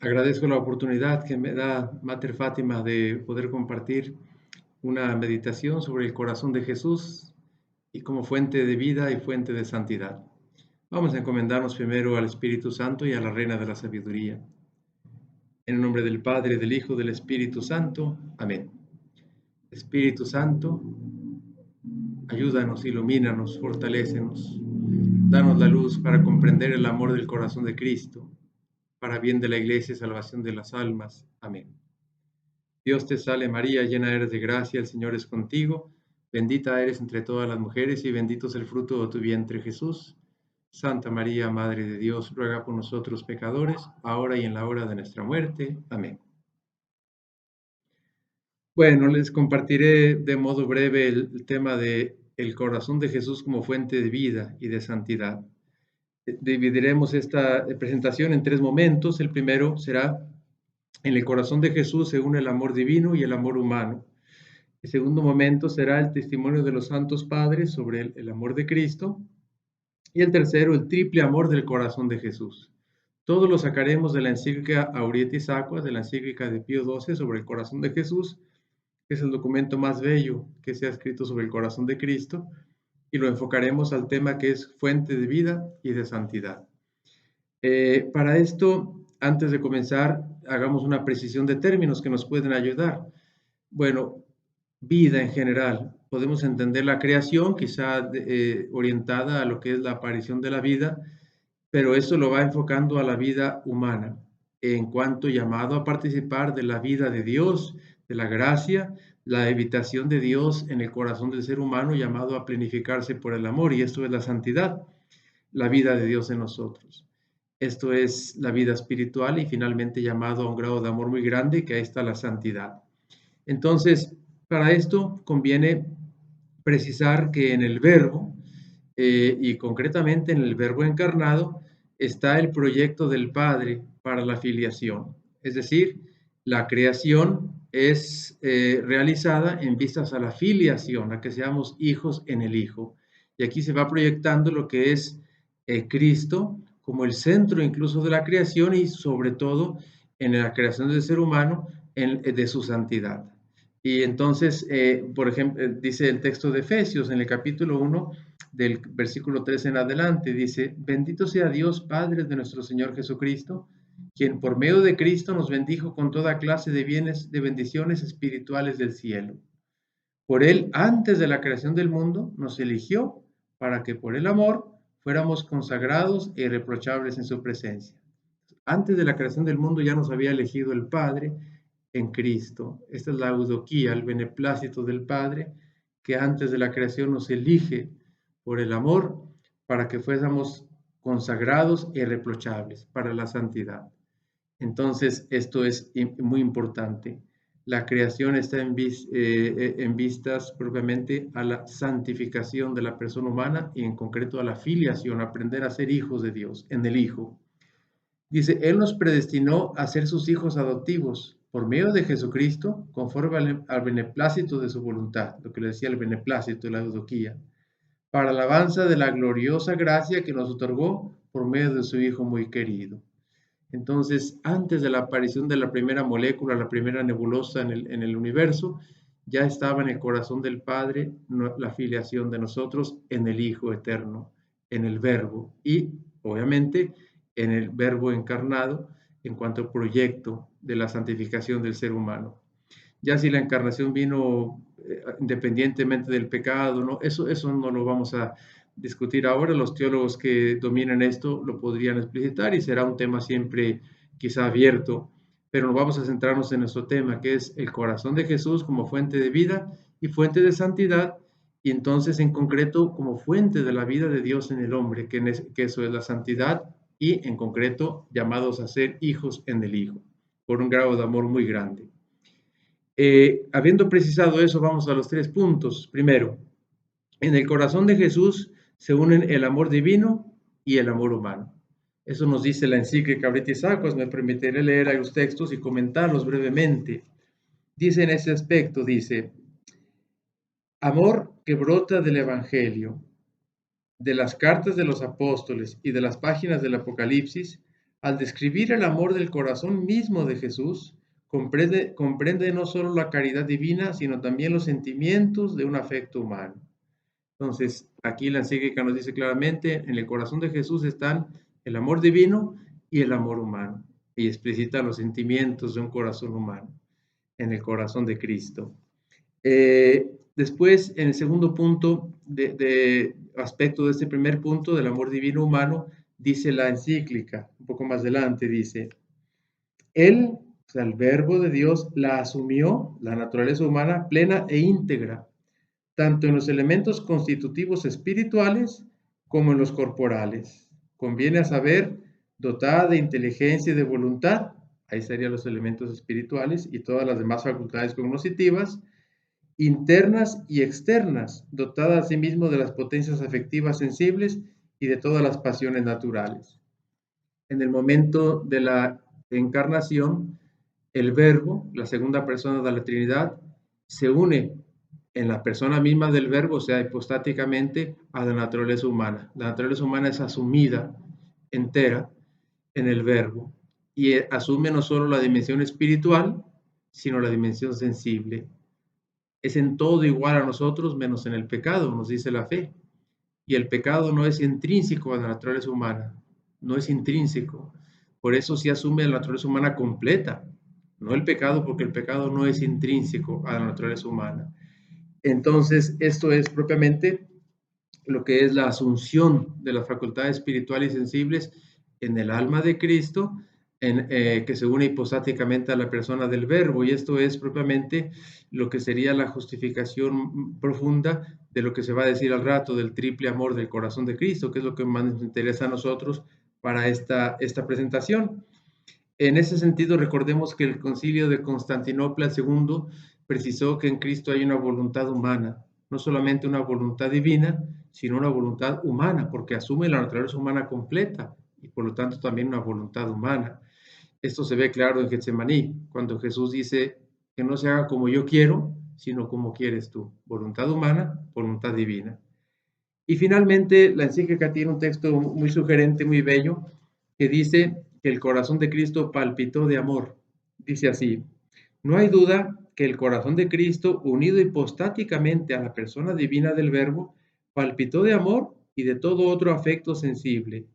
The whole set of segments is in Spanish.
Agradezco la oportunidad que me da Mater Fátima de poder compartir una meditación sobre el corazón de Jesús y como fuente de vida y fuente de santidad. Vamos a encomendarnos primero al Espíritu Santo y a la Reina de la Sabiduría. En el nombre del Padre, del Hijo, del Espíritu Santo. Amén. Espíritu Santo, ayúdanos, ilumínanos, fortalécenos. Danos la luz para comprender el amor del corazón de Cristo, para bien de la Iglesia y salvación de las almas. Amén. Dios te salve María, llena eres de gracia, el Señor es contigo, bendita eres entre todas las mujeres y bendito es el fruto de tu vientre Jesús. Santa María, Madre de Dios, ruega por nosotros pecadores, ahora y en la hora de nuestra muerte. Amén. Bueno, les compartiré de modo breve el tema de el corazón de Jesús como fuente de vida y de santidad. Dividiremos esta presentación en tres momentos. El primero será: en el corazón de Jesús se une el amor divino y el amor humano. El segundo momento será el testimonio de los santos padres sobre el amor de Cristo. Y el tercero, el triple amor del corazón de Jesús. Todo lo sacaremos de la encíclica Aurietis Aquas, de la encíclica de Pío XII sobre el corazón de Jesús, que es el documento más bello que se ha escrito sobre el corazón de Cristo, y lo enfocaremos al tema que es fuente de vida y de santidad. Para esto, antes de comenzar, hagamos una precisión de términos que nos pueden ayudar. Bueno, vida en general. Podemos entender la creación, quizá orientada a lo que es la aparición de la vida, pero eso lo va enfocando a la vida humana, en cuanto llamado a participar de la vida de Dios, de la gracia, la habitación de Dios en el corazón del ser humano, llamado a plenificarse por el amor, y esto es la santidad, la vida de Dios en nosotros. Esto es la vida espiritual y finalmente llamado a un grado de amor muy grande, que ahí está la santidad. Entonces, para esto conviene precisar que en el Verbo, y concretamente en el Verbo encarnado, está el proyecto del Padre para la filiación. Es decir, la creación es realizada en vistas a la filiación, a que seamos hijos en el Hijo. Y aquí se va proyectando lo que es Cristo como el centro incluso de la creación y sobre todo en la creación del ser humano, de su santidad. Y entonces, por ejemplo, dice el texto de Efesios en el capítulo 1, del versículo 3 en adelante, dice: bendito sea Dios, Padre de nuestro Señor Jesucristo, quien por medio de Cristo nos bendijo con toda clase de bienes, de bendiciones espirituales del cielo. Por Él, antes de la creación del mundo, nos eligió para que por el amor fuéramos consagrados e irreprochables en su presencia. Antes de la creación del mundo ya nos había elegido el Padre en Cristo. Esta es la eudoquía, el beneplácito del Padre, que antes de la creación nos elige por el amor para que fuésemos consagrados e irreprochables para la santidad. Entonces, esto es muy importante. La creación está en vistas propiamente a la santificación de la persona humana y en concreto a la filiación, aprender a ser hijos de Dios en el Hijo. Dice: Él nos predestinó a ser sus hijos adoptivos por medio de Jesucristo, conforme al beneplácito de su voluntad, lo que le decía el beneplácito, la eudoquía, para alabanza de la gloriosa gracia que nos otorgó por medio de su Hijo muy querido. Entonces, antes de la aparición de la primera molécula, la primera nebulosa en el universo, ya estaba en el corazón del Padre la filiación de nosotros en el Hijo eterno, en el Verbo y, obviamente, en el Verbo encarnado en cuanto al proyecto de la santificación del ser humano. Ya si la encarnación vino independientemente del pecado, ¿no? Eso no lo vamos a discutir ahora. Los teólogos que dominan esto lo podrían explicitar y será un tema siempre quizá abierto, pero nos vamos a centrarnos en nuestro tema, que es el corazón de Jesús como fuente de vida y fuente de santidad, y entonces en concreto como fuente de la vida de Dios en el hombre, que eso es la santidad, y en concreto llamados a ser hijos en el Hijo, por un grado de amor muy grande. Habiendo precisado eso, vamos a los tres puntos. Primero, en el corazón de Jesús se unen el amor divino y el amor humano. Eso nos dice la encíclica Aurietis Aquas. Me permitiré leer a los textos y comentarlos brevemente. Dice en ese aspecto, dice: amor que brota del Evangelio, de las cartas de los apóstoles y de las páginas del Apocalipsis, Al describir el amor del corazón mismo de Jesús, comprende no solo la caridad divina, sino también los sentimientos de un afecto humano. Entonces, aquí la encíclica nos dice claramente, en el corazón de Jesús están el amor divino y el amor humano, y explicita los sentimientos de un corazón humano en el corazón de Cristo. Después, en el segundo punto, de aspecto de este primer punto, del amor divino humano, dice la encíclica, un poco más adelante, dice, Él, o sea, el Verbo de Dios, la asumió, la naturaleza humana, plena e íntegra, tanto en los elementos constitutivos espirituales como en los corporales. Conviene a saber, dotada de inteligencia y de voluntad, ahí serían los elementos espirituales y todas las demás facultades cognitivas, internas y externas, dotada asimismo de las potencias afectivas sensibles y de todas las pasiones naturales. En el momento de la encarnación, el Verbo, la segunda persona de la Trinidad, se une en la persona misma del Verbo, o sea, hipostáticamente, a la naturaleza humana. La naturaleza humana es asumida entera en el Verbo y asume no solo la dimensión espiritual, sino la dimensión sensible. Es en todo igual a nosotros, menos en el pecado, nos dice la fe. Y el pecado no es intrínseco a la naturaleza humana, no es intrínseco. Por eso sí asume la naturaleza humana completa, no el pecado, porque el pecado no es intrínseco a la naturaleza humana. Entonces, esto es propiamente lo que es la asunción de las facultades espirituales y sensibles en el alma de Cristo, que se une hipostáticamente a la persona del Verbo, y esto es propiamente lo que sería la justificación profunda de lo que se va a decir al rato del triple amor del corazón de Cristo, que es lo que más nos interesa a nosotros para esta presentación. En ese sentido, recordemos que el Concilio de Constantinopla II precisó que en Cristo hay una voluntad humana, no solamente una voluntad divina, sino una voluntad humana, porque asume la naturaleza humana completa y por lo tanto también una voluntad humana. Esto se ve claro en Getsemaní, cuando Jesús dice que no se haga como yo quiero, sino como quieres tú. Voluntad humana, voluntad divina. Y finalmente, la encíclica tiene un texto muy sugerente, muy bello, que dice que el corazón de Cristo palpitó de amor. Dice así, no hay duda que el corazón de Cristo, unido hipostáticamente a la persona divina del Verbo, palpitó de amor y de todo otro afecto sensible.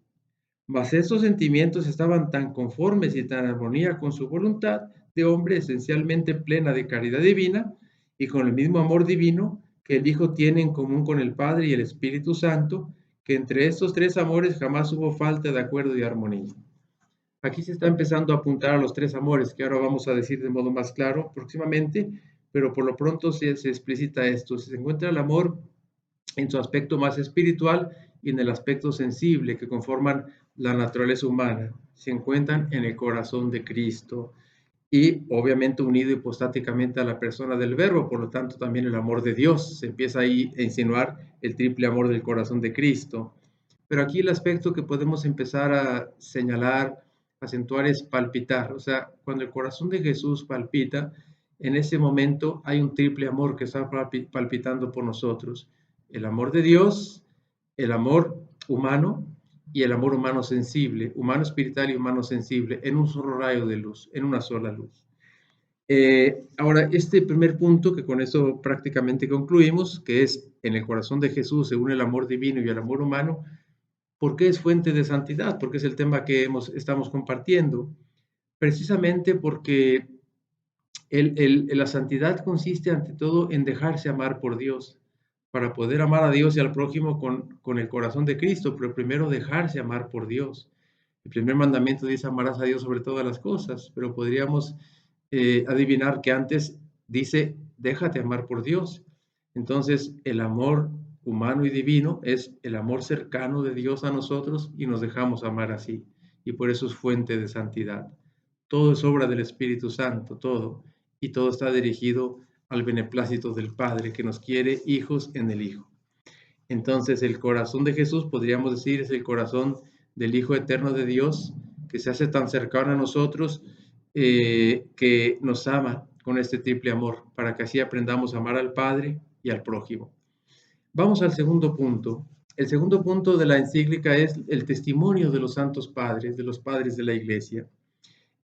Mas estos sentimientos estaban tan conformes y tan en armonía con su voluntad de hombre esencialmente plena de caridad divina y con el mismo amor divino que el Hijo tiene en común con el Padre y el Espíritu Santo, que entre estos tres amores jamás hubo falta de acuerdo y armonía. Aquí se está empezando a apuntar a los tres amores, que ahora vamos a decir de modo más claro próximamente, pero por lo pronto se explicita esto. Se encuentra el amor en su aspecto más espiritual y en el aspecto sensible que conforman la naturaleza humana. Se encuentran en el corazón de Cristo y obviamente unido hipostáticamente a la persona del Verbo, por lo tanto también el amor de Dios. Se empieza ahí a insinuar el triple amor del corazón de Cristo. Pero aquí el aspecto que podemos empezar a señalar, acentuar es palpitar. O sea, cuando el corazón de Jesús palpita, en ese momento hay un triple amor que está palpitando por nosotros. El amor de Dios, el amor humano y el amor humano sensible, humano espiritual y humano sensible, en un solo rayo de luz, en una sola luz. Ahora, este primer punto, que con eso prácticamente concluimos, que es en el corazón de Jesús se une el amor divino y el amor humano, ¿por qué es fuente de santidad? Porque es el tema que estamos compartiendo. Precisamente porque la santidad consiste ante todo en dejarse amar por Dios, para poder amar a Dios y al prójimo con el corazón de Cristo, pero primero dejarse amar por Dios. El primer mandamiento dice amarás a Dios sobre todas las cosas, pero podríamos adivinar que antes dice déjate amar por Dios. Entonces el amor humano y divino es el amor cercano de Dios a nosotros y nos dejamos amar así. Y por eso es fuente de santidad. Todo es obra del Espíritu Santo, todo. Y todo está dirigido al beneplácito del Padre que nos quiere hijos en el Hijo. Entonces el corazón de Jesús, podríamos decir, es el corazón del Hijo eterno de Dios que se hace tan cercano a nosotros, que nos ama con este triple amor, para que así aprendamos a amar al Padre y al prójimo. Vamos al segundo punto. El segundo punto de la encíclica es el testimonio de los santos padres, de los padres de la Iglesia.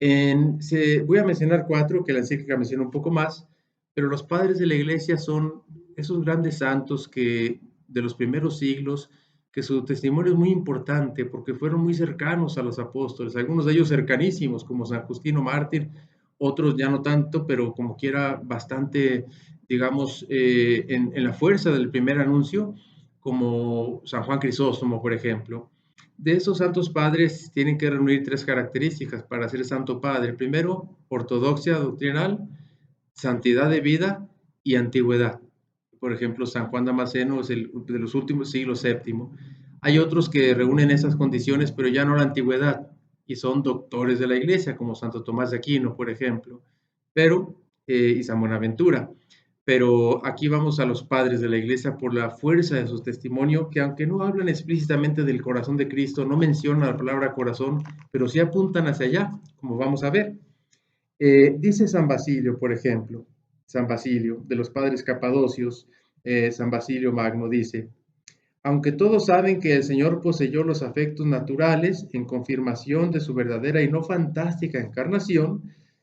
Voy a mencionar cuatro, que la encíclica menciona un poco más, pero los padres de la Iglesia son esos grandes santos de los primeros siglos, que su testimonio es muy importante porque fueron muy cercanos a los apóstoles, algunos de ellos cercanísimos, como San Justino Mártir, otros ya no tanto, pero como quiera bastante, digamos, en la fuerza del primer anuncio, como San Juan Crisóstomo, por ejemplo. De esos santos padres tienen que reunir tres características para ser santo padre. Primero, ortodoxia doctrinal, santidad de vida y antigüedad. Por ejemplo, San Juan Damasceno es de los últimos siglos séptimo. Hay otros que reúnen esas condiciones, pero ya no la antigüedad, y son doctores de la iglesia, como Santo Tomás de Aquino, por ejemplo, y San Buenaventura. Pero aquí vamos a los padres de la iglesia por la fuerza de su testimonio, que aunque no hablan explícitamente del corazón de Cristo, no mencionan la palabra corazón, pero sí apuntan hacia allá, como vamos a ver. Dice San Basilio, por ejemplo, San Basilio, de los padres capadocios, San Basilio Magno dice, aunque todos saben que el Señor poseyó los afectos naturales en confirmación de su verdadera y no fantástica encarnación,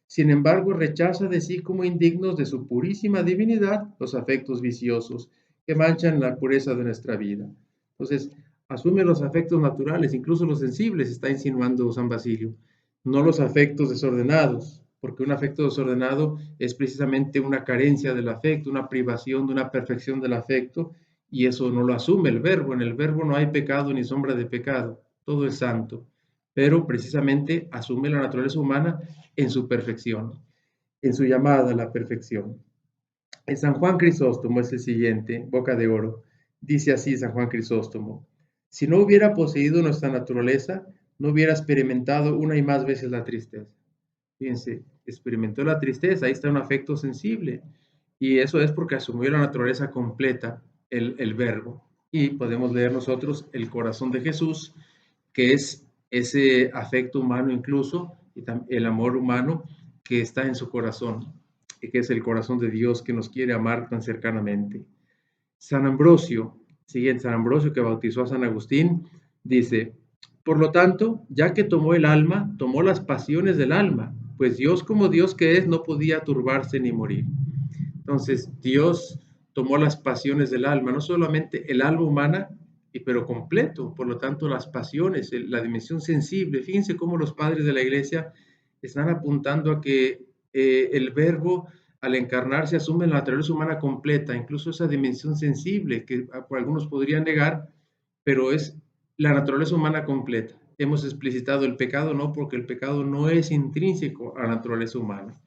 sin embargo rechaza de sí como indignos de su purísima divinidad los afectos viciosos que manchan la pureza de nuestra vida. Entonces, asume los afectos naturales, incluso los sensibles, está insinuando San Basilio, no los afectos desordenados, porque un afecto desordenado es precisamente una carencia del afecto, una privación de una perfección del afecto, y eso no lo asume el verbo. En el verbo no hay pecado ni sombra de pecado, todo es santo, pero precisamente asume la naturaleza humana en su perfección, en su llamada a la perfección. En San Juan Crisóstomo es el siguiente, boca de oro. Dice así San Juan Crisóstomo, si no hubiera poseído nuestra naturaleza, no hubiera experimentado una y más veces la tristeza. Fíjense, experimentó la tristeza, ahí está un afecto sensible. Y eso es porque asumió la naturaleza completa, el verbo. Y podemos leer nosotros el corazón de Jesús, que es ese afecto humano incluso, y el amor humano que está en su corazón, y que es el corazón de Dios que nos quiere amar tan cercanamente. San Ambrosio, siguiente, San Ambrosio que bautizó a San Agustín, dice, por lo tanto, ya que tomó el alma, tomó las pasiones del alma, pues Dios como Dios que es no podía turbarse ni morir. Entonces, Dios tomó las pasiones del alma, no solamente el alma humana, pero completo, por lo tanto, las pasiones, la dimensión sensible. Fíjense cómo los padres de la iglesia están apuntando a que el verbo, al encarnarse, asume la naturaleza humana completa, incluso esa dimensión sensible que por algunos podrían negar, pero es la naturaleza humana completa. Hemos explicitado el pecado, no, porque el pecado no es intrínseco a la naturaleza humana.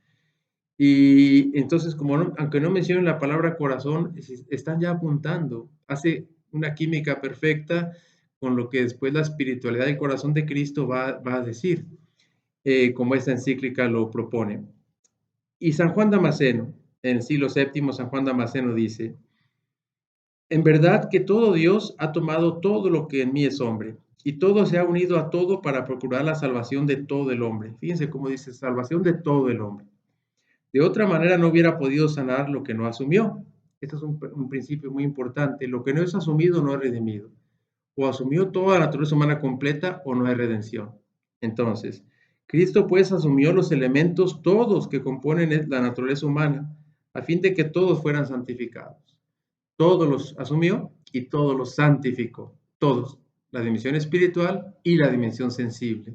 Y entonces, aunque no mencionen la palabra corazón, están ya apuntando, hace una química perfecta con lo que después la espiritualidad del corazón de Cristo va a decir, como esta encíclica lo propone. Y San Juan Damasceno, en el siglo VII, San Juan Damasceno dice, en verdad que todo Dios ha tomado todo lo que en mí es hombre, y todo se ha unido a todo para procurar la salvación de todo el hombre. Fíjense cómo dice, salvación de todo el hombre. De otra manera no hubiera podido sanar lo que no asumió. Este es un principio muy importante. Lo que no es asumido no es redimido. O asumió toda la naturaleza humana completa o no hay redención. Entonces, Cristo pues asumió los elementos todos que componen la naturaleza humana, a fin de que todos fueran santificados. Todos los asumió y todos los santificó. Todos. La dimensión espiritual y la dimensión sensible.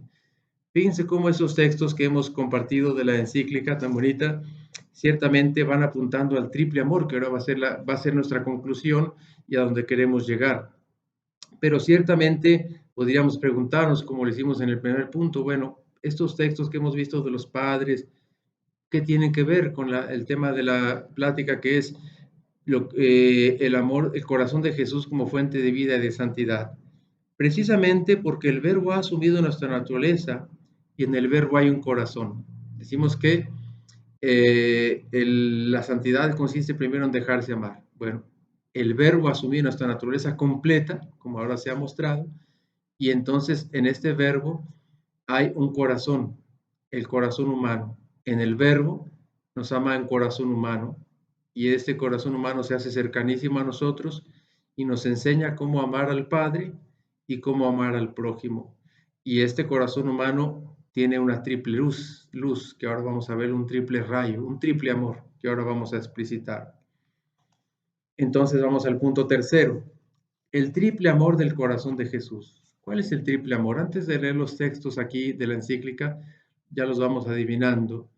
Fíjense cómo esos textos que hemos compartido de la encíclica tan bonita, ciertamente van apuntando al triple amor, que ahora va a ser nuestra conclusión y a donde queremos llegar. Pero ciertamente podríamos preguntarnos, como lo hicimos en el primer punto, bueno, estos textos que hemos visto de los padres, ¿qué tienen que ver con el tema de la plática que es el amor, el corazón de Jesús como fuente de vida y de santidad? Precisamente porque el verbo ha asumido nuestra naturaleza y en el verbo hay un corazón. Decimos que la santidad consiste primero en dejarse amar. Bueno, el verbo asumió nuestra naturaleza completa, como ahora se ha mostrado, y entonces en este verbo hay un corazón, el corazón humano. En el verbo nos ama en corazón humano y este corazón humano se hace cercanísimo a nosotros y nos enseña cómo amar al Padre y cómo amar al prójimo. Y este corazón humano tiene una triple luz que ahora vamos a ver, un triple rayo, un triple amor que ahora vamos a explicitar. Entonces vamos al punto tercero, el triple amor del corazón de Jesús. ¿Cuál es el triple amor? Antes de leer los textos aquí de la encíclica, ya los vamos adivinando.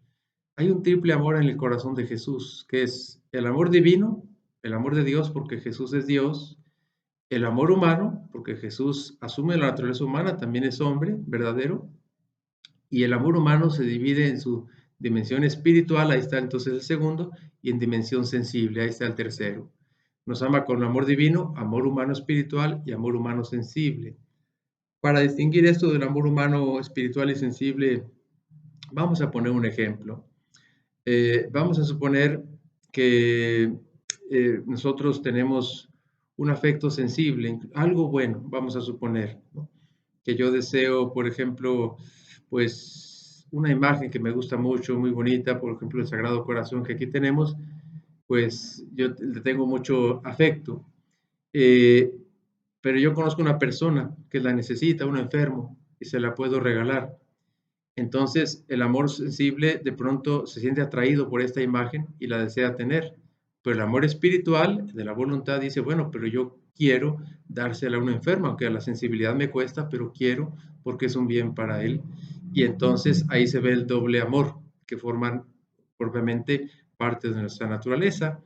Hay un triple amor en el corazón de Jesús, que es el amor divino, el amor de Dios porque Jesús es Dios, el amor humano, porque Jesús asume la naturaleza humana, también es hombre verdadero, y el amor humano se divide en su dimensión espiritual, ahí está entonces el segundo, y en dimensión sensible, ahí está el tercero. Nos ama con amor divino, amor humano espiritual y amor humano sensible. Para distinguir esto del amor humano espiritual y sensible, vamos a poner un ejemplo. Vamos a suponer que nosotros tenemos un afecto sensible, algo bueno, vamos a suponer, ¿no? Que yo deseo, por ejemplo, pues una imagen que me gusta mucho, muy bonita, por ejemplo, el Sagrado Corazón que aquí tenemos, pues yo le tengo mucho afecto. Eh, pero yo conozco una persona que la necesita, un enfermo, y se la puedo regalar. Entonces, el amor sensible de pronto se siente atraído por esta imagen y la desea tener. Pero el amor espiritual de la voluntad dice, bueno, pero yo quiero dársela a un enfermo, aunque a la sensibilidad me cuesta, pero quiero porque es un bien para él. Y entonces ahí se ve el doble amor que forman propiamente parte de nuestra naturaleza.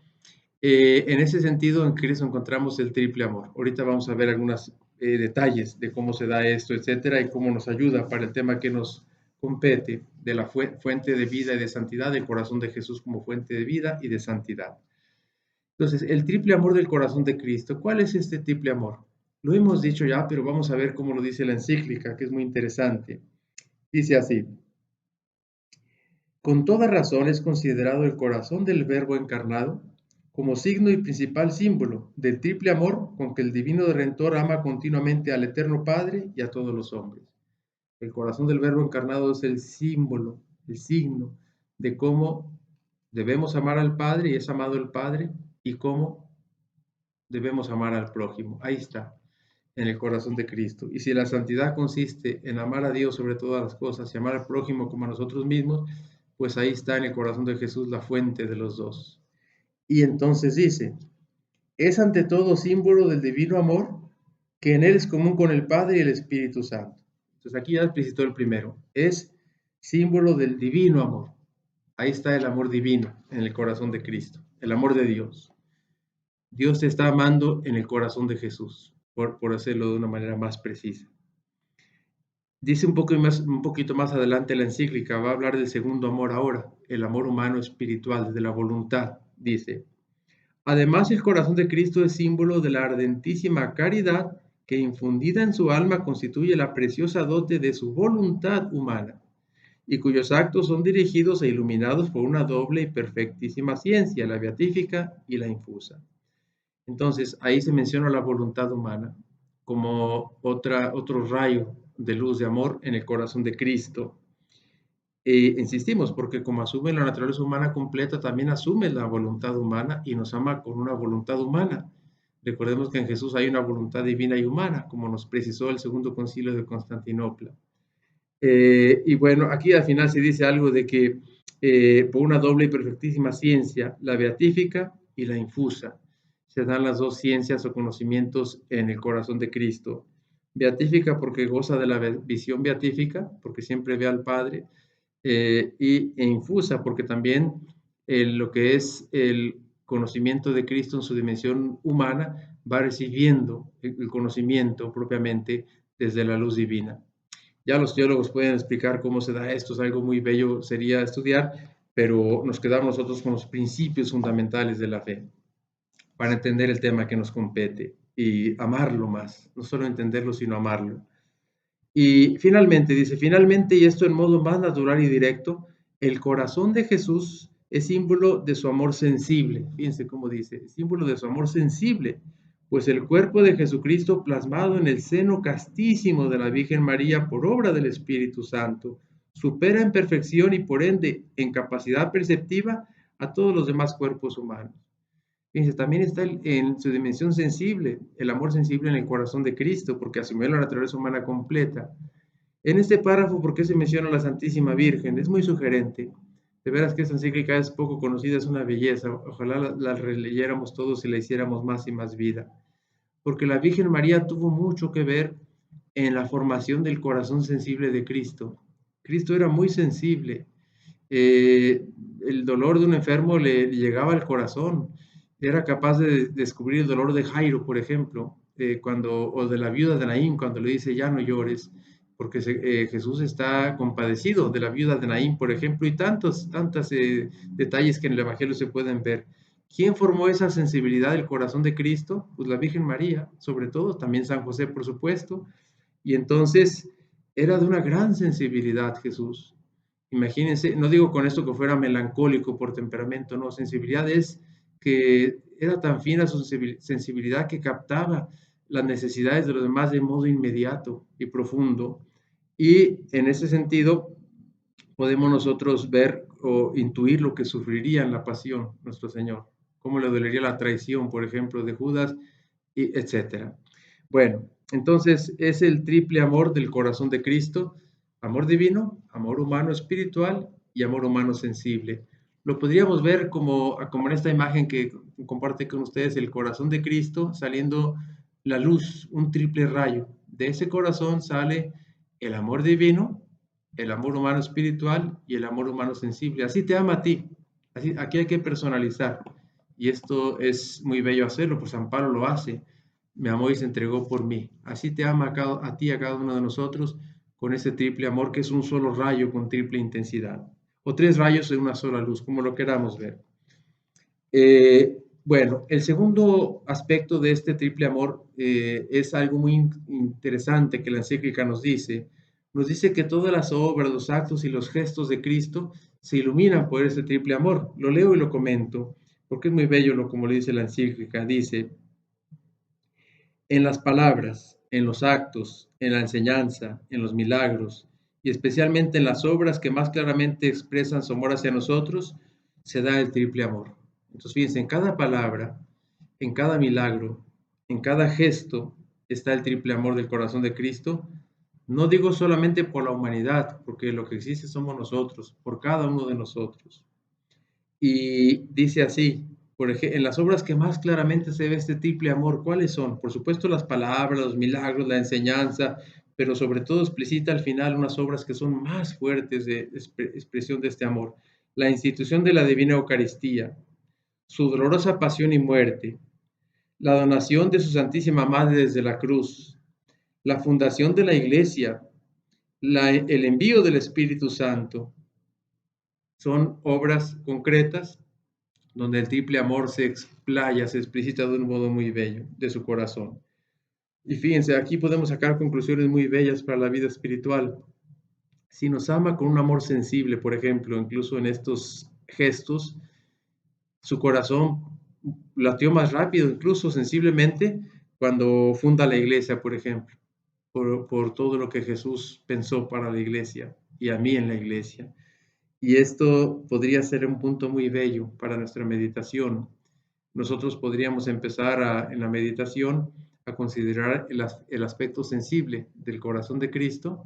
En ese sentido, en Cristo encontramos el triple amor. Ahorita vamos a ver algunos detalles de cómo se da esto, etcétera, y cómo nos ayuda para el tema que nos compete de la fuente de vida y de santidad, del corazón de Jesús como fuente de vida y de santidad. Entonces, el triple amor del corazón de Cristo. ¿Cuál es este triple amor? Lo hemos dicho ya, pero vamos a ver cómo lo dice la encíclica, que es muy interesante. Dice así: con toda razón es considerado el corazón del Verbo encarnado como signo y principal símbolo del triple amor con que el Divino Redentor ama continuamente al Eterno Padre y a todos los hombres. El corazón del Verbo encarnado es el símbolo, el signo de cómo debemos amar al Padre y es amado el Padre y cómo debemos amar al prójimo. Ahí está, en el corazón de Cristo. Y si la santidad consiste en amar a Dios sobre todas las cosas y amar al prójimo como a nosotros mismos, pues ahí está en el corazón de Jesús la fuente de los dos. Y entonces dice, es ante todo símbolo del divino amor que en él es común con el Padre y el Espíritu Santo. Entonces aquí ya explicitó el primero, es símbolo del divino amor. Ahí está el amor divino en el corazón de Cristo, el amor de Dios. Dios te está amando en el corazón de Jesús, por hacerlo de una manera más precisa. Dice un poquito más adelante la encíclica, va a hablar del segundo amor ahora, el amor humano espiritual, de la voluntad. Dice, además el corazón de Cristo es símbolo de la ardentísima caridad que infundida en su alma constituye la preciosa dote de su voluntad humana, y cuyos actos son dirigidos e iluminados por una doble y perfectísima ciencia, la beatífica y la infusa. Entonces, ahí se menciona la voluntad humana como otro rayo de luz de amor en el corazón de Cristo. Insistimos, porque como asume la naturaleza humana completa, también asume la voluntad humana y nos ama con una voluntad humana. Recordemos que en Jesús hay una voluntad divina y humana, como nos precisó el Segundo Concilio de Constantinopla. Y bueno, aquí al final se dice algo de que por una doble y perfectísima ciencia, la beatífica y la infusa, se dan las dos ciencias o conocimientos en el corazón de Cristo. Beatífica porque goza de la visión beatífica, porque siempre ve al Padre, e infusa porque también lo que es el conocimiento de Cristo en su dimensión humana va recibiendo el conocimiento propiamente desde la luz divina. Ya los teólogos pueden explicar cómo se da esto, es algo muy bello, sería estudiar, pero nos quedamos nosotros con los principios fundamentales de la fe para entender el tema que nos compete y amarlo más, no solo entenderlo, sino amarlo. Y finalmente, dice, finalmente, y esto en modo más natural y directo, el corazón de Jesús es símbolo de su amor sensible. Fíjense cómo dice, símbolo de su amor sensible, pues el cuerpo de Jesucristo plasmado en el seno castísimo de la Virgen María por obra del Espíritu Santo, supera en perfección y por ende en capacidad perceptiva a todos los demás cuerpos humanos. Fíjense, también está en su dimensión sensible, el amor sensible en el corazón de Cristo, porque asumió la naturaleza humana completa. En este párrafo, ¿por qué se menciona a la Santísima Virgen? Es muy sugerente. De veras que esta encíclica es poco conocida, es una belleza. Ojalá la releyéramos todos y la hiciéramos más y más vida. Porque la Virgen María tuvo mucho que ver en la formación del corazón sensible de Cristo. Cristo era muy sensible. Eh, el dolor de un enfermo le llegaba al corazón. Era capaz de descubrir el dolor de Jairo, por ejemplo, o de la viuda de Naín, cuando le dice, ya no llores, porque Jesús está compadecido de la viuda de Naín, por ejemplo, y tantos detalles que en el Evangelio se pueden ver. ¿Quién formó esa sensibilidad del corazón de Cristo? Pues la Virgen María, sobre todo, también San José, por supuesto, y entonces era de una gran sensibilidad Jesús. Imagínense, no digo con esto que fuera melancólico por temperamento, no, sensibilidad es que era tan fina su sensibilidad que captaba las necesidades de los demás de modo inmediato y profundo. Y en ese sentido podemos nosotros ver o intuir lo que sufriría en la pasión nuestro Señor, cómo le dolería la traición, por ejemplo, de Judas, y etcétera. Bueno, entonces es el triple amor del corazón de Cristo: amor divino, amor humano espiritual y amor humano sensible. Lo podríamos ver como en esta imagen que comparte con ustedes, el corazón de Cristo saliendo la luz, un triple rayo. De ese corazón sale el amor divino, el amor humano espiritual y el amor humano sensible. Así te ama a ti. Así, aquí hay que personalizar. Y esto es muy bello hacerlo, pues San Pablo lo hace. Me amó y se entregó por mí. Así te ama a ti, a cada uno de nosotros, con ese triple amor que es un solo rayo con triple intensidad. O tres rayos de una sola luz, como lo queramos ver. Bueno, el segundo aspecto de este triple amor es algo muy interesante que la encíclica nos dice. Nos dice que todas las obras, los actos y los gestos de Cristo se iluminan por ese triple amor. Lo leo y lo comento, porque es muy bello como le dice la encíclica. Dice, en las palabras, en los actos, en la enseñanza, en los milagros y especialmente en las obras que más claramente expresan su amor hacia nosotros, se da el triple amor. Entonces, fíjense, en cada palabra, en cada milagro, en cada gesto, está el triple amor del corazón de Cristo. No digo solamente por la humanidad, porque lo que existe somos nosotros, por cada uno de nosotros. Y dice así, por ejemplo, en las obras que más claramente se ve este triple amor, ¿cuáles son? Por supuesto las palabras, los milagros, la enseñanza, pero sobre todo explicita al final unas obras que son más fuertes de expresión de este amor. La institución de la Divina Eucaristía, su dolorosa pasión y muerte, la donación de su Santísima Madre desde la cruz, la fundación de la Iglesia, el envío del Espíritu Santo, son obras concretas donde el triple amor se explaya, se explicita de un modo muy bello de su corazón. Y fíjense, aquí podemos sacar conclusiones muy bellas para la vida espiritual. Si nos ama con un amor sensible, por ejemplo, incluso en estos gestos, su corazón latió más rápido, incluso sensiblemente, cuando funda la iglesia, por ejemplo, por todo lo que Jesús pensó para la iglesia y a mí en la iglesia. Y esto podría ser un punto muy bello para nuestra meditación. Nosotros podríamos empezar en la meditación a considerar el aspecto sensible del corazón de Cristo,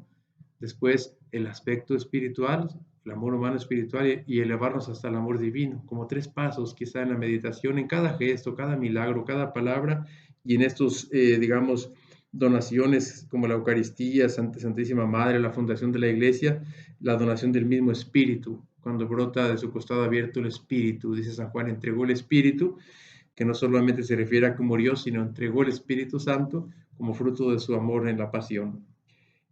después el aspecto espiritual, el amor humano espiritual y elevarnos hasta el amor divino, como tres pasos quizá en la meditación, en cada gesto, cada milagro, cada palabra y en estos, digamos, donaciones como la Eucaristía, Santísima Madre, la fundación de la Iglesia, la donación del mismo Espíritu, cuando brota de su costado abierto el Espíritu, dice San Juan, entregó el Espíritu, que no solamente se refiere a que murió, sino entregó el Espíritu Santo como fruto de su amor en la pasión.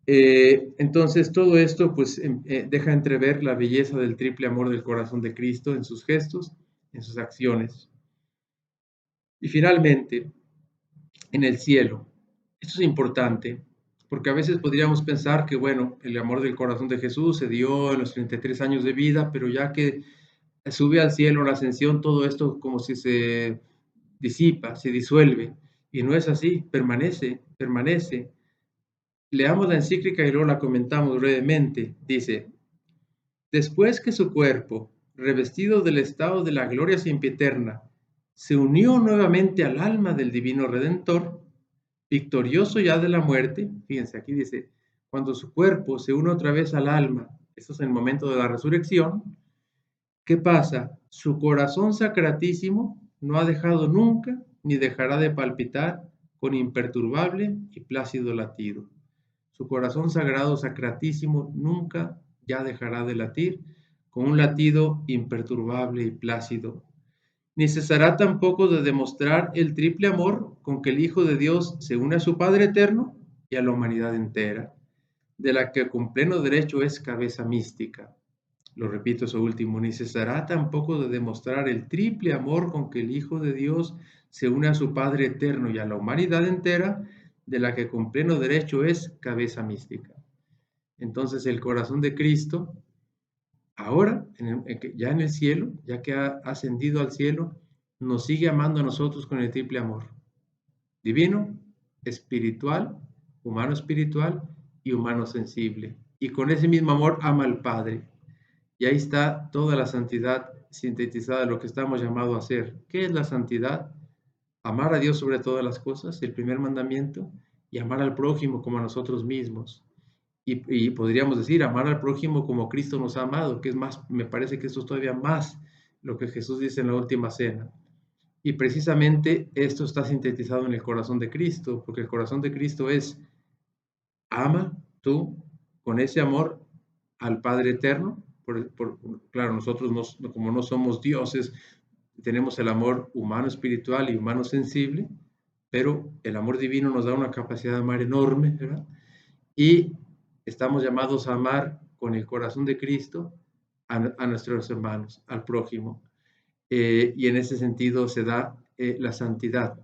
Entonces todo esto pues deja entrever la belleza del triple amor del corazón de Cristo en sus gestos, en sus acciones. Y finalmente, en el cielo. Esto es importante, porque a veces podríamos pensar que, bueno, el amor del corazón de Jesús se dio en los 33 años de vida, pero ya que sube al cielo, la ascensión, todo esto como si se disipa, se disuelve. Y no es así, permanece, permanece. Leamos la encíclica y luego la comentamos brevemente. Dice, después que su cuerpo, revestido del estado de la gloria sempiterna, se unió nuevamente al alma del divino Redentor, victorioso ya de la muerte. Fíjense, aquí dice, cuando su cuerpo se une otra vez al alma, esto es en el momento de la resurrección, ¿qué pasa? Su corazón sacratísimo no ha dejado nunca ni dejará de palpitar con imperturbable y plácido latido. Su corazón sagrado sacratísimo nunca ya dejará de latir con un latido imperturbable y plácido, ni cesará tampoco de demostrar el triple amor con que el Hijo de Dios se une a su Padre eterno y a la humanidad entera, de la que con pleno derecho es cabeza mística. Lo repito eso último, ni cesará tampoco de demostrar el triple amor con que el Hijo de Dios se une a su Padre eterno y a la humanidad entera, de la que con pleno derecho es cabeza mística. Entonces el corazón de Cristo, ahora, ya en el cielo, ya que ha ascendido al cielo, nos sigue amando a nosotros con el triple amor: divino, espiritual, humano espiritual y humano sensible. Y con ese mismo amor ama al Padre. Y ahí está toda la santidad sintetizada de lo que estamos llamados a hacer. ¿Qué es la santidad? Amar a Dios sobre todas las cosas, el primer mandamiento, y amar al prójimo como a nosotros mismos. Y podríamos decir, amar al prójimo como Cristo nos ha amado, que es más, me parece que esto es todavía más lo que Jesús dice en la última cena. Y precisamente esto está sintetizado en el corazón de Cristo, porque el corazón de Cristo es: ama tú con ese amor al Padre eterno. Claro, nosotros como no somos dioses, tenemos el amor humano espiritual y humano sensible, pero el amor divino nos da una capacidad de amar enorme, ¿verdad? Y estamos llamados a amar con el corazón de Cristo a nuestros hermanos, al prójimo. Y en ese sentido se da la santidad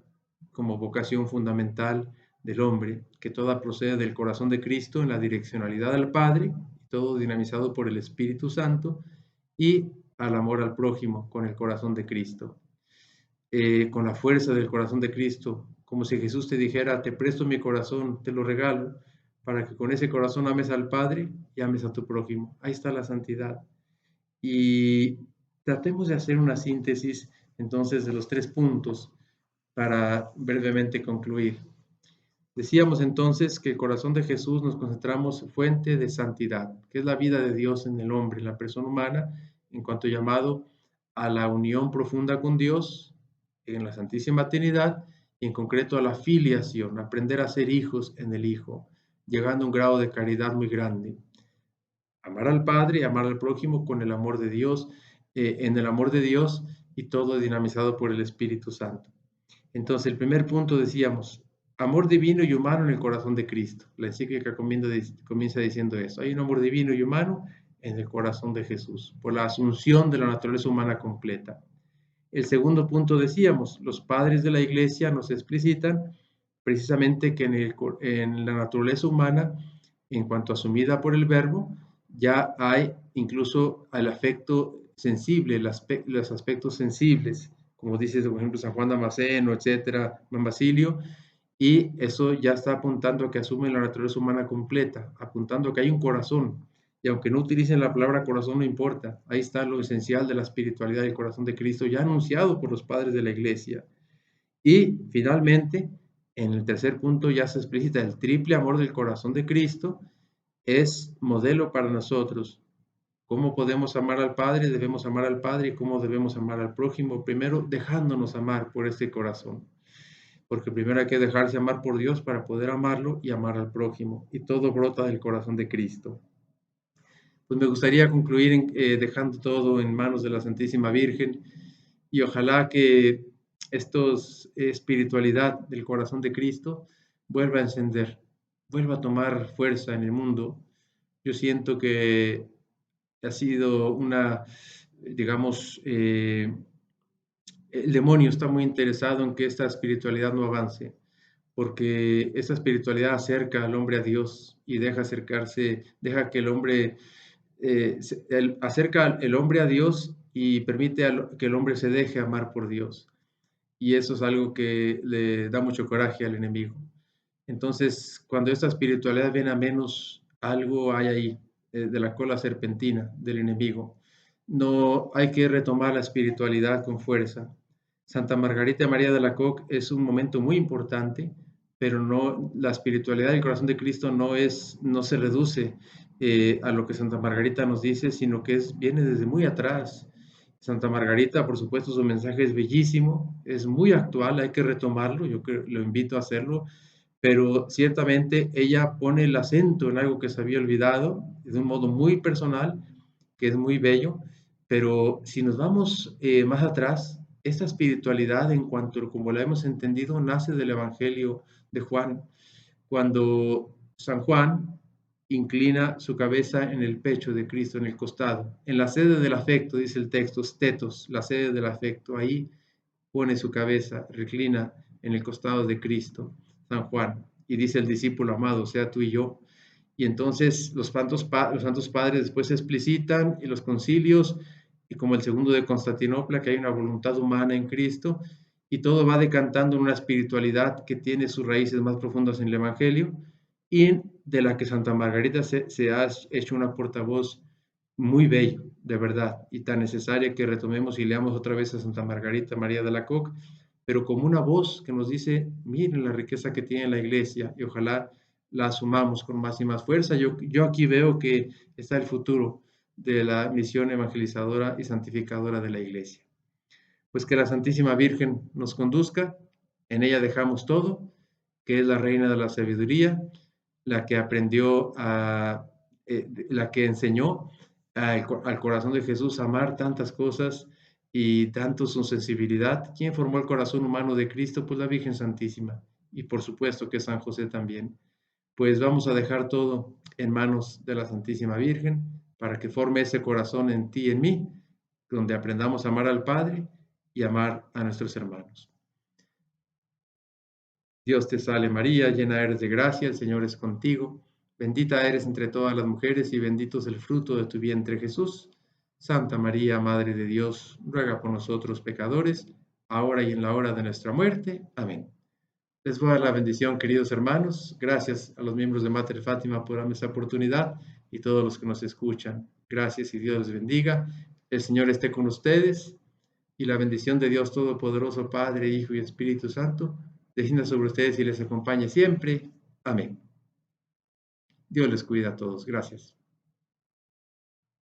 como vocación fundamental del hombre, que toda procede del corazón de Cristo en la direccionalidad al Padre, todo dinamizado por el Espíritu Santo, y al amor al prójimo con el corazón de Cristo, con la fuerza del corazón de Cristo, como si Jesús te dijera: te presto mi corazón, te lo regalo, para que con ese corazón ames al Padre y ames a tu prójimo. Ahí está la santidad. Y tratemos de hacer una síntesis entonces de los 3 puntos para brevemente concluir. Decíamos entonces que el corazón de Jesús nos concentramos fuente de santidad, que es la vida de Dios en el hombre, en la persona humana, en cuanto llamado a la unión profunda con Dios en la Santísima Trinidad, y en concreto a la filiación, aprender a ser hijos en el Hijo, llegando a un grado de caridad muy grande. Amar al Padre y amar al prójimo con el amor de Dios, en el amor de Dios, y todo dinamizado por el Espíritu Santo. Entonces, el primer punto decíamos: amor divino y humano en el corazón de Cristo. La encíclica comienza diciendo eso. Hay un amor divino y humano en el corazón de Jesús, por la asunción de la naturaleza humana completa. El segundo punto decíamos: los padres de la Iglesia nos explicitan precisamente que en la naturaleza humana, en cuanto asumida por el Verbo, ya hay incluso el afecto sensible, los aspectos sensibles, como dice, por ejemplo, San Juan Damasceno, etcétera, San Basilio, y eso ya está apuntando a que asume la naturaleza humana completa, apuntando a que hay un corazón. Y aunque no utilicen la palabra corazón, no importa, ahí está lo esencial de la espiritualidad del corazón de Cristo, ya anunciado por los padres de la Iglesia. Y finalmente, en el tercer punto ya se explícita el triple amor del corazón de Cristo, es modelo para nosotros. ¿Cómo podemos amar al Padre? Debemos amar al Padre. ¿Y cómo debemos amar al prójimo? Primero, dejándonos amar por este corazón. Porque primero hay que dejarse amar por Dios para poder amarlo y amar al prójimo. Y todo brota del corazón de Cristo. Pues me gustaría concluir dejando todo en manos de la Santísima Virgen, y ojalá que estos espiritualidad del corazón de Cristo vuelva a encender, vuelva a tomar fuerza en el mundo. Yo siento que ha sido digamos, el demonio está muy interesado en que esta espiritualidad no avance, porque esta espiritualidad acerca al hombre a Dios y deja que el hombre, acerca el hombre a Dios y permite que el hombre se deje amar por Dios. Y eso es algo que le da mucho coraje al enemigo. Entonces, cuando esta espiritualidad viene a menos, algo hay ahí, de la cola serpentina del enemigo. No hay que retomar la espiritualidad con fuerza. Santa Margarita María de Alacoque es un momento muy importante, pero no, la espiritualidad del corazón de Cristo no se reduce a lo que Santa Margarita nos dice, sino que viene desde muy atrás. Santa Margarita, por supuesto, su mensaje es bellísimo, es muy actual, hay que retomarlo, lo invito a hacerlo, pero ciertamente ella pone el acento en algo que se había olvidado de un modo muy personal, que es muy bello, pero si nos vamos más atrás, esta espiritualidad en cuanto como la hemos entendido nace del Evangelio de Juan, cuando San Juan inclina su cabeza en el pecho de Cristo, en el costado, en la sede del afecto, dice el texto, stetos, la sede del afecto, ahí pone su cabeza, reclina en el costado de Cristo, San Juan, y dice el discípulo amado, sea tú y yo. Y entonces los santos padres después se explicitan y los concilios, y como el segundo de Constantinopla, que hay una voluntad humana en Cristo, y todo va decantando en una espiritualidad que tiene sus raíces más profundas en el Evangelio, y de la que Santa Margarita se ha hecho una portavoz muy bello, de verdad, y tan necesaria que retomemos y leamos otra vez a Santa Margarita María de Alacoque, pero como una voz que nos dice, miren la riqueza que tiene la iglesia y ojalá la asumamos con más y más fuerza. Yo aquí veo que está el futuro de la misión evangelizadora y santificadora de la iglesia. Pues que la Santísima Virgen nos conduzca, en ella dejamos todo, que es la reina de la sabiduría, la que aprendió la que enseñó al corazón de Jesús a amar tantas cosas y tanto su sensibilidad. ¿Quién formó el corazón humano de Cristo? Pues la Virgen Santísima. Y por supuesto que San José también. Pues vamos a dejar todo en manos de la Santísima Virgen para que forme ese corazón en ti y en mí, donde aprendamos a amar al Padre y amar a nuestros hermanos. Dios te salve María, llena eres de gracia, el Señor es contigo. Bendita eres entre todas las mujeres y bendito es el fruto de tu vientre Jesús. Santa María, Madre de Dios, ruega por nosotros pecadores, ahora y en la hora de nuestra muerte. Amén. Les voy a dar la bendición, queridos hermanos. Gracias a los miembros de Mater Fátima por darme esta oportunidad y todos los que nos escuchan. Gracias y Dios les bendiga. El Señor esté con ustedes y la bendición de Dios Todopoderoso, Padre, Hijo y Espíritu Santo, descienda sobre ustedes y les acompañe siempre. Amén. Dios les cuida a todos. Gracias.